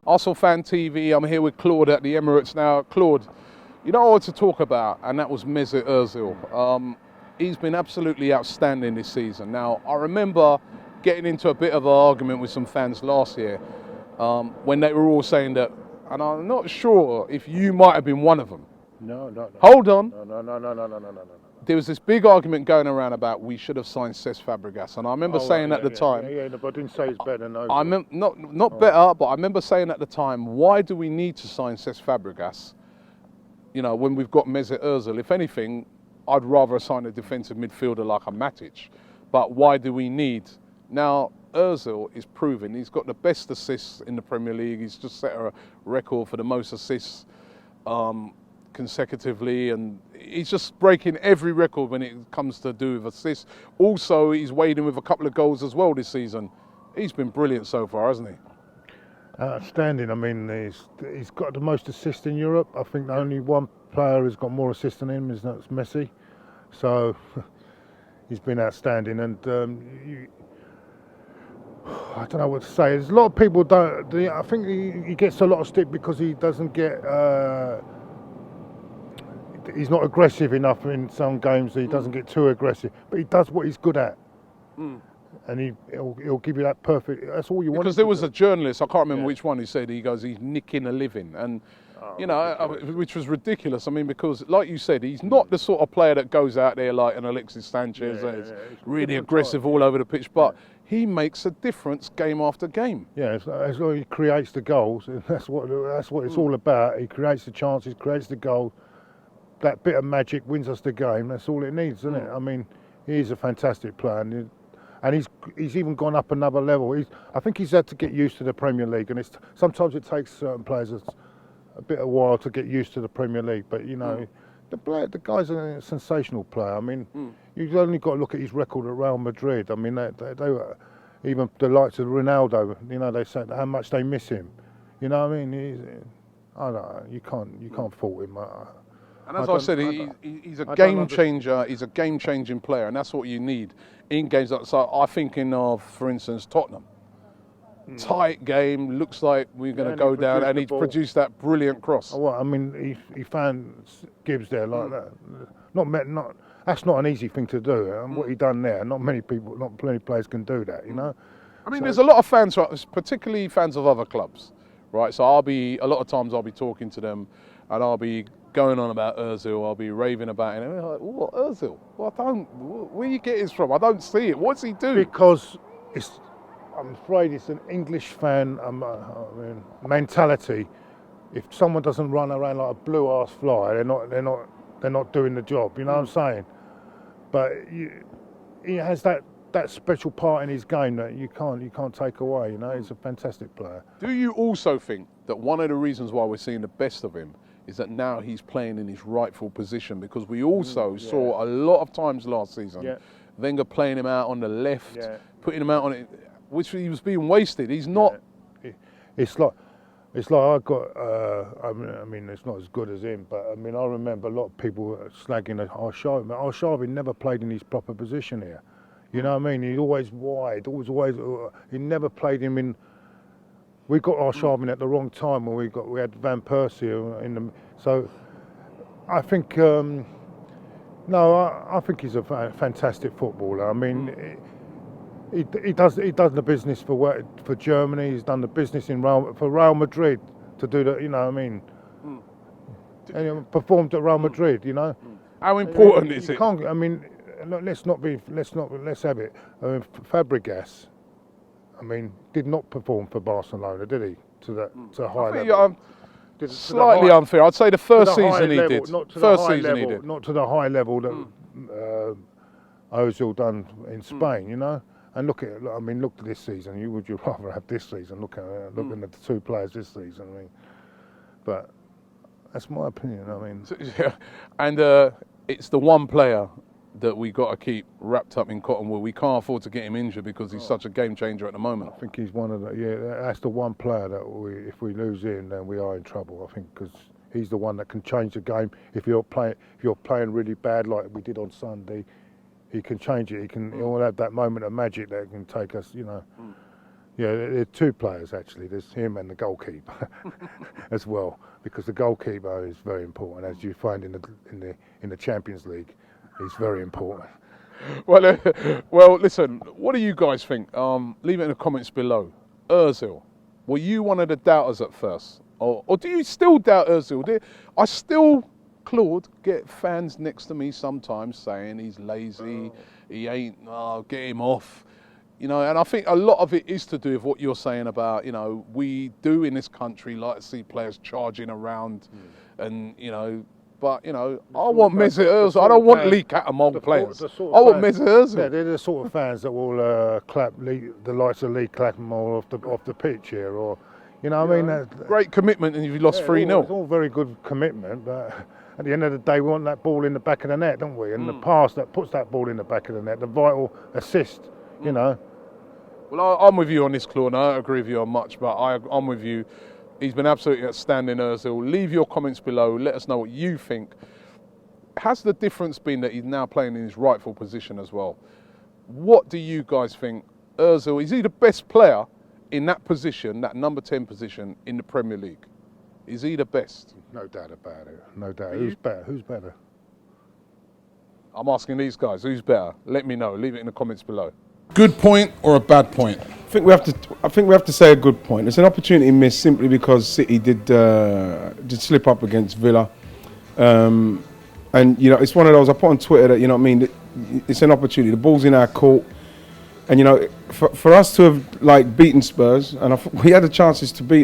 Arsenal Fan TV. I'm here with Claude at the Emirates now. Claude, you know what to talk about, and that was Mesut Ozil. He's been absolutely outstanding this season. Now, I remember getting into a bit of an argument with some fans last year when they were all saying that, and I'm not sure if you might have been one of them. No. Hold on. No. There was this big argument going around about we should have signed Cesc Fabregas, and I remember saying at the time. Yeah, but I didn't say he's better than Ozil. I mean, not better, but I remember saying at the time, why do we need to sign Cesc Fabregas? You know, when we've got Mesut Ozil. If anything, I'd rather sign a defensive midfielder like a Matic. But why do we need? Now, Ozil is proven he's got the best assists in the Premier League. He's just set a record for the most assists consecutively, and he's just breaking every record when it comes to do with assists. Also, he's weighed in with a couple of goals as well this season. He's been brilliant so far, hasn't he? Outstanding. I mean, he's got the most assists in Europe. I think only one player has got more assists than him, that's Messi. So he's been outstanding, and I don't know what to say. There's a lot of people don't. I think he gets a lot of stick because he doesn't get. He's not aggressive enough in some games. He doesn't get too aggressive, but he does what he's good at, and he'll give you that perfect. That's all you want. Because there was a journalist, I can't remember which one, who said he's nicking a living, and which was ridiculous. I mean, because like you said, he's not the sort of player that goes out there like an Alexis Sanchez, that is really aggressive all over the pitch, but he makes a difference game after game. Yeah, as long as he creates the goals, that's what it's all about. He creates the chances, creates the goal. That bit of magic wins us the game. That's all it needs, isn't it? I mean, he's a fantastic player, and he's even gone up another level. I think he's had to get used to the Premier League, and sometimes it takes certain players a bit of a while to get used to the Premier League. But you know, the guy's a sensational player. I mean, you've only got to look at his record at Real Madrid. I mean, they were, even the likes of Ronaldo. You know, they say how much they miss him. You know what I mean? I don't know. You can't fault him. And as I said, he's a game changer. He's a game-changing player, and that's what you need in games like. So I'm thinking of, for instance, Tottenham. Tight game, looks like we're going to go down, and he produced that brilliant cross. Oh, well, I mean, he found Gibbs there like that. That's not an easy thing to do. And what he done there, not many players can do that. You know. I mean, there's a lot of fans, particularly fans of other clubs, right? So a lot of times I'll be talking to them, and I'll be going on about Ozil, I'll be raving about him. And they're like, what, Ozil? Well, where you get this from? I don't see it. What's he do? Because I'm afraid it's an English fan mentality. If someone doesn't run around like a blue-ass fly, they're not doing the job. You know what I'm saying? But he has that special part in his game that you can't take away. You know, he's a fantastic player. Do you also think that one of the reasons why we're seeing the best of him is that now he's playing in his rightful position? Because we also saw a lot of times last season, Wenger playing him out on the left, putting him out on it, which he was being wasted. He's not. It's like I got. I mean, it's not as good as him, but I mean, I remember a lot of people slagging Arshavin. Arshavin never played in his proper position here. You know what I mean? He's always wide, always. He never played him in. We got Arshavin at the wrong time when we had Van Persie in the. So, I think I think he's a fantastic footballer. I mean, he does the business for Germany. He's done the business for Real Madrid to do the. You know what I mean? And he performed at Real Madrid. You know. How important is it? I mean, let's have it. Fabregas. I mean, did not perform for Barcelona, did he? To a high level. Slightly unfair. I'd say the first season he did. Not to the high level that Ozil done in Spain, you know. And look at this season. Would you rather have this season? Looking at the two players this season. I mean, but that's my opinion. I mean, and it's the one player that we got to keep wrapped up in cotton wool. We can't afford to get him injured because he's such a game changer at the moment. I think he's one of the. Yeah, that's the one player that if we lose him, then we are in trouble. I think because he's the one that can change the game. If you're playing really bad like we did on Sunday, he can change it. He'll have that moment of magic that can take us, you know. Yeah, there are two players actually. There's him and the goalkeeper as well, because the goalkeeper is very important, as you find in the Champions League. He's very important. Well, listen. What do you guys think? Leave it in the comments below. Ozil, were you one of the doubters at first, or do you still doubt Ozil? I still, Claude, get fans next to me sometimes saying he's lazy, he ain't. Get him off. You know, and I think a lot of it is to do with what you're saying about, you know, we do in this country like to see players charging around, and you know. But, you know, I want Mesut Ozil. I don't want Lee Catamol players. I want Mesut Ozil. Yeah, they're the sort of fans that will clap the likes of Lee Catamol off the pitch here, or, you know what I mean? Great commitment, and you've lost 3-0. It's all very good commitment, but at the end of the day, we want that ball in the back of the net, don't we? And the pass that puts that ball in the back of the net, the vital assist, you know. Well, I'm with you on this, Claude. I don't agree with you on much, but I'm with you. He's been absolutely outstanding, Ozil. Leave your comments below. Let us know what you think. Has the difference been that he's now playing in his rightful position as well? What do you guys think? Ozil, is he the best player in that position, that number 10 position in the Premier League? Is he the best? No doubt about it. No doubt. Who's better? Who's better? I'm asking these guys, who's better? Let me know. Leave it in the comments below. Good point or a bad point? I think we have to say a good point. It's an opportunity missed simply because City did slip up against Villa, and you know, it's one of those. I put on Twitter that, you know what I mean, it's an opportunity. The ball's in our court, and you know, for us to have like beaten Spurs, and we had the chances to beat them.